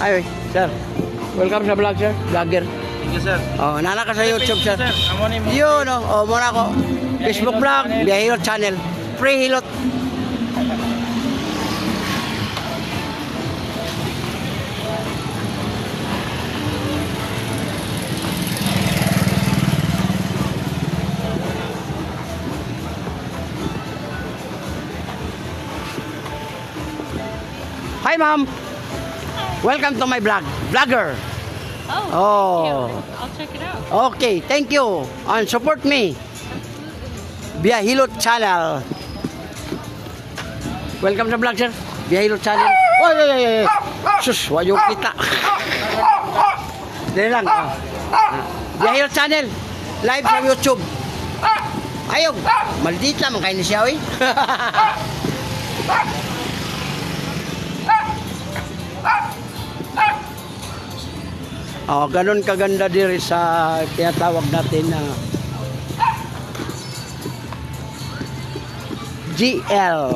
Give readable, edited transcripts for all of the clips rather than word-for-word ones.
Ay, sir. Welcome sa vlog, sir. Vlogger. Thank you, sir. Oh, nana ka sa YouTube, sir. Amo ni mo. Yun, muna ko. Facebook vlog, Biyahilot channel. Free hilot. Hi, ma'am. Welcome to my vlog. Vlogger. Oh, thank you. I'll check it out. Okay, thank you. And support me. Biyahilot channel. Welcome sa vlog, sir. Biyahilot channel. Oy, oy, oy, oy. Sus, wayo kita. Dali lang. Biyahilot channel. Live sa YouTube. Ayog. Maldit lang kayo ni siya, oy. Oh, ganun kaganda diri sa tinatawag natin na GL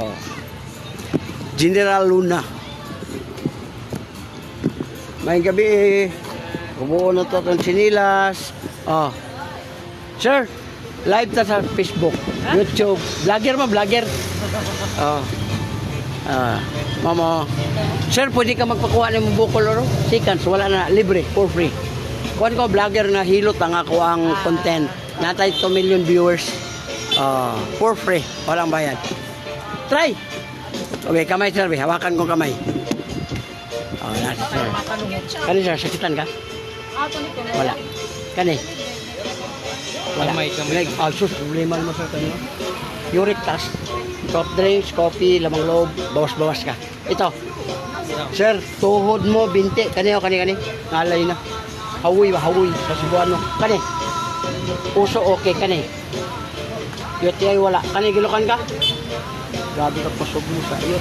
General Luna. May gabi kumuha na to itong sinilas. Oh. Sir, live ta sa Facebook, YouTube. Vlogger mo, vlogger. Oh. Mama, sir, pwede ka magpakuha ng bukol oro? Seconds, wala na, libre, for free. Kuhan ko, vlogger na hilot ang ako ang content. Natay 2 million viewers. For free, walang bayad. Try! Okay, kamay, sir, hawakan ko kamay. That's sir. Kani, sir, sakitan ka? Wala. Kani? Wala. Kamay. Sus, problema mo, sir, kanina. Uric test. Soft drinks, coffee, lamang loob, bawas-bawas ka. Ito. Sir, tuhod mo, binti. Kani. Nalay na. Hawi ba? Hawi. Sa Cebuano. Kani. Puso, okay. Kani. UTI, wala. Kani, gilukan ka? Grabe ka pasog mo sa iyo.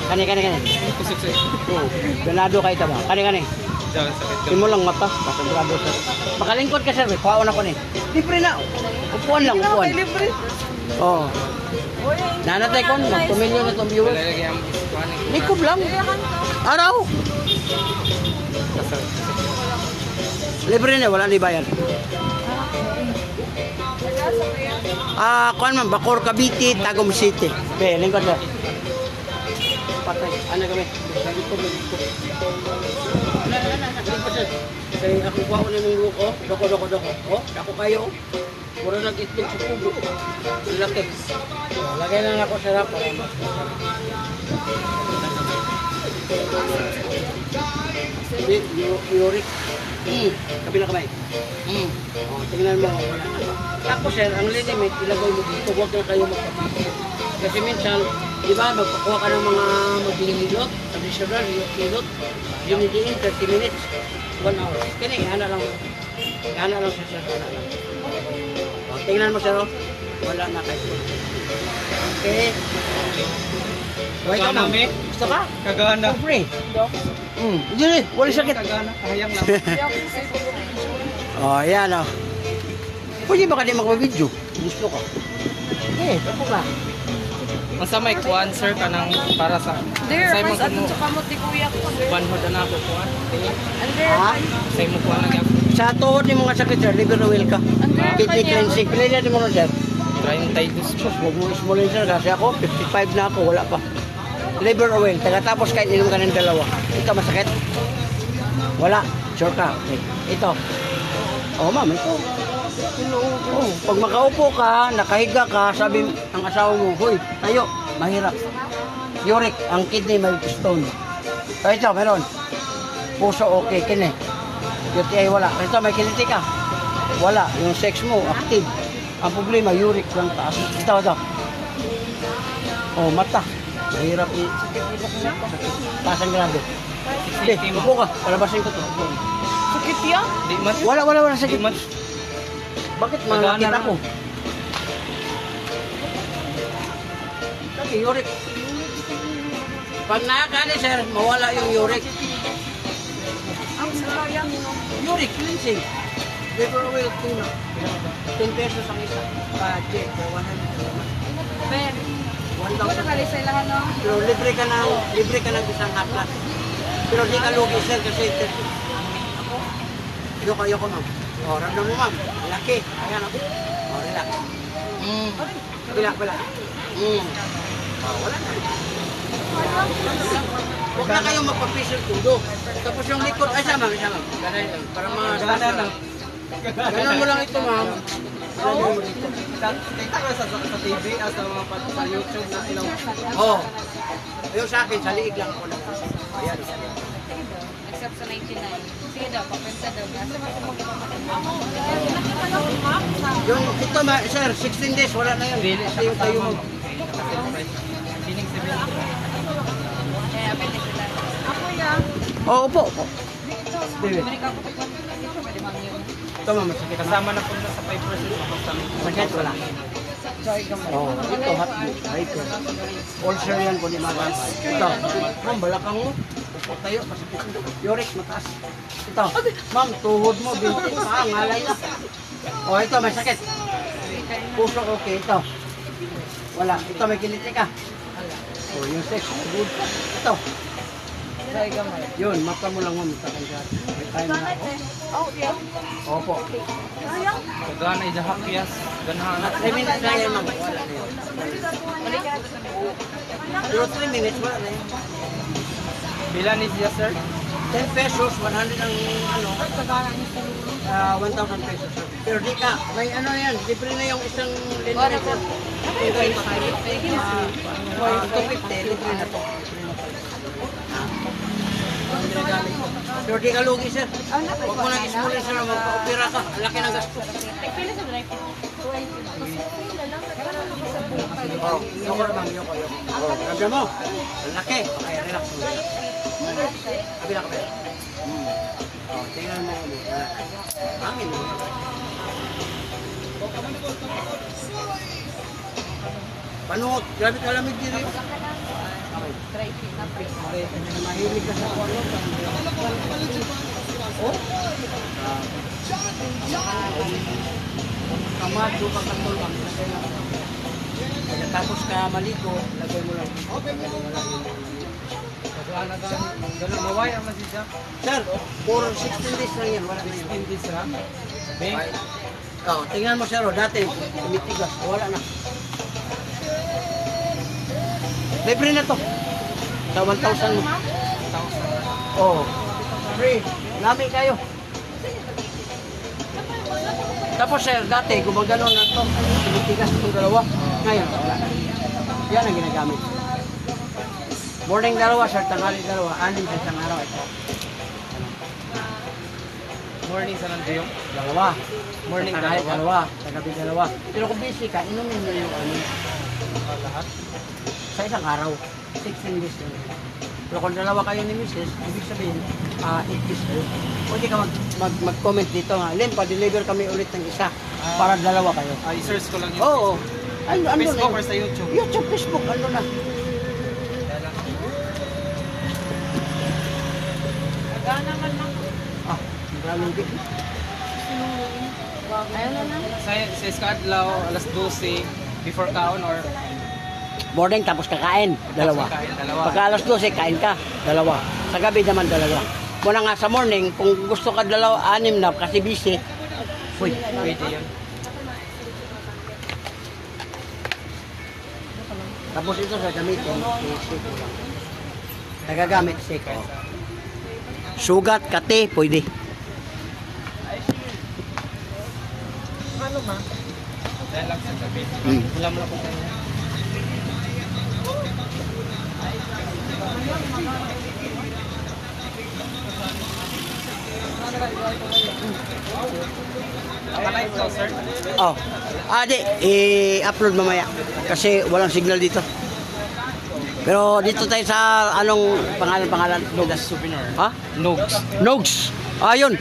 Kani. Ganado kayo ba? Kani. Imo lang mata. Pasagurado, sir. Makalingkod ka, sir. Kuhaon ako ni. Libre na. Upuan lang, upuan. Libre. Oo. Nanatay ko, mag-tumilyon na itong viewers. Likob lang. Araw. Libre na, wala ni bayan. Kuan man, Bacor, Cavite, Tagum City. Okay, lingkod sir. Patay, ano kami? Lingkod. Lingkod sir. Kaya ako kuha ko na yung luko. Doko. Ako kayo. Puro nag-itlog sa pugo. Laki. Lagay lang ako sarap para mas Uric. Kabila kamay. Tingnan mo. Tapos sir, ang limit, ilagay mo dito. Huwag na kayo magpapito. Kasi minsan, di ba, magpakuha ka ng mga maghihilot, traditional hilot, dinidiin 30 minutes, 1 hour. Kaya hana lang sa sir, hana lang. Tingnan mo sir, wala na kayo. Okay. Wait ka ma'am. Gusto ka? Kagana. Free. Hindi, wala sakit. Kagana, hayang lang. Yan o. Pwede ba ka di magpa-video? Gusto ko. Tapo ba? Masa may kuan, sir, kanang para sa... There, Say mo mas atong sa kamot di kuya ko. Banhod na ako kuan. Ha? Say mo kuan lang yan. Sa tuhod ni mga sakit sir, liver oil ka. Kidney cleansing. Pila din mo na sir. 32. Huwag mo ismulin sir kasi ako, 55 na ako, wala pa. Liver oil, tagatapos kahit inom ka ng dalawa. Ito masakit? Wala. Sure ka? Okay. Ito. Ma'am, ito. Pag makaupo ka, nakahiga ka, sabi ang asawa mo, huy, tayo, mahirap. Uric, ang kidney may stone. Ito, meron. Puso, okay, kidney. UTI, wala. Ito, may kiliti ka. Wala. Yung sex mo, active. Ang problema, uric lang taas. Ito. Mata. Mahirap taas ang grabe. Hindi, upo ka. Palabasin ko to. Sakit yan? Di man. Wala sakit. Di man. Bakit malakit ako? Kasi uric. Pag nakakani sir, mawala yung uric. Ang sayang no. Uric cleansing. Liver oil tuna. 10 pesos ang isa. Budget. 100. Ben. 1,000. Kalisay lang ano. Pero libre ka ng isang haplas. Pero di ka lugi, sir, kasi kayo ko, ma'am. O, ramdam mo, ma'am. Laki. Ayan, o, relax. Wala. O, wala na. Huwag na kayong magpa-pressure tudo. Tapos yung likod, ay, sama. Ganun lang. Para mga... Ganun mo lang ito, ma'am. Kita ko sa TV, sa mga sa YouTube na ilaw. Oo. Yung sa akin, sa liig lang ako lang. Ayan. Except sa 99. Sige daw, papensa daw. Yung ito, sir, 16 days, wala na yun. Dili Kasi siya yung tayo kasama. mo. Sining 7. Kaya pwede sila. Ako Oo, opo. David. Ito, ma'am, masakit. Kasama na po na sa 5% makasama. Masakit, wala. Oo, ito, hotbook. Ito. Ulcer yan po ni Mama. Ito, ma'am, balakang mo. Upo tayo, masakit. Yorick, mataas. Ito, ma'am, tuhod mo, bintik pa, ngalay na. O, ito, may sakit. Puso, okay, ito. Wala, ito, may kiliti ka. O, yung sex, good. Ito. Yun, mata mo lang, ma'am. May time na ako. Opo. Gana ijahak yes. Ganahan. 3 minutes na yan, ma'am. Wala na yun. Pero 3 minutes, wala na yun. Bila ni siya sir? 10 pesos, 100 ang ano, 1,000 pesos. Sir. Pero di ka, may ano yan, libre na yung isang libre. 250, libre na to. Pero di ka lugi, sir. Huwag mo nang ismulin, sir, magpa-opera ka. Laki ng gasto. Oh, yoko naman, yoko. Oh, ramdam mo. Laki. Okay, relax mo. Kabila. Oh, tingnan mo. Hangin mo. Panot, grabe kalamig din rin. Mahilig ka sa kwalo. Oh? Kamado ka katulong. Tapos ka maligo, lagay mo lang. Ganun maway ang masisya. Sir, for 16 days lang yan. Wala na yun. Hindi sira. Bing. Oh, tingnan mo sir, dati tumitigas. Wala na. Libre na to. Sa 1,000 mo. Oh. Free. Lami kayo. Tapos sir, dati gumagano na to. Tumitigas itong dalawa. Ngayon, wala. Yan ang ginagamit. Morning dalawa, sir, tanghali dalawa. 6 sa isang araw. Ito. Morning sa nandiyong. Dalawa. Morning Tanghali dalawa. dalawa. Sa gabi dalawa. Pero kung busy ka, inumin mo yung ano. Lahat. Sa isang araw. 16 days yun. Pero kung dalawa kayo ni Mrs., ibig sabihin, 8 days kayo. Pwede ka mag-comment dito nga. Len, pa-deliver kami ulit ng isa para dalawa kayo. I-search ko lang yung Oo. Ano Facebook na or sa YouTube? YouTube, Facebook, ano na. Ah, maraming big. Sa Skadlaw, alas 12, before kaon or Morning tapos kakain, dalawa. Tapos kakain, dalawa. Pagka alas 12, kain ka, dalawa. Sa gabi naman, dalawa. Muna nga sa morning, kung gusto ka dalawa, 6 na, kasi busy, uy, pwede yun. tapos ito sa gamitin, i-shake mo lang. Nagagamit, shake. Oh. Sugat, kate, pwede. Dahil lang sa gabi. Wala mo lang po tayo. Nakalive daw, sir. Oh. Di, i-upload mamaya. Kasi walang signal dito. Pero dito tayo sa anong pangalan? Nogs Souvenir. Ha? Nogs. Nogs. Ayun.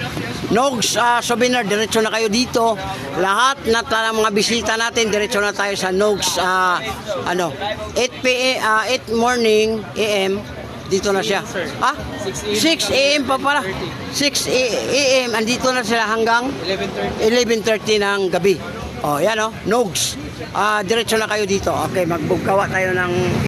Nogs Souvenir. Diretso na kayo dito. Lahat na mga bisita natin, diretso na tayo sa Nogs 8 morning AM. Dito na siya. Ha? 6 AM pa pala. 6 AM. Andito na sila hanggang 11:30 ng gabi. Oh, yan oh. Nogs. Diretso na kayo dito. Okay, magbugkawa tayo ng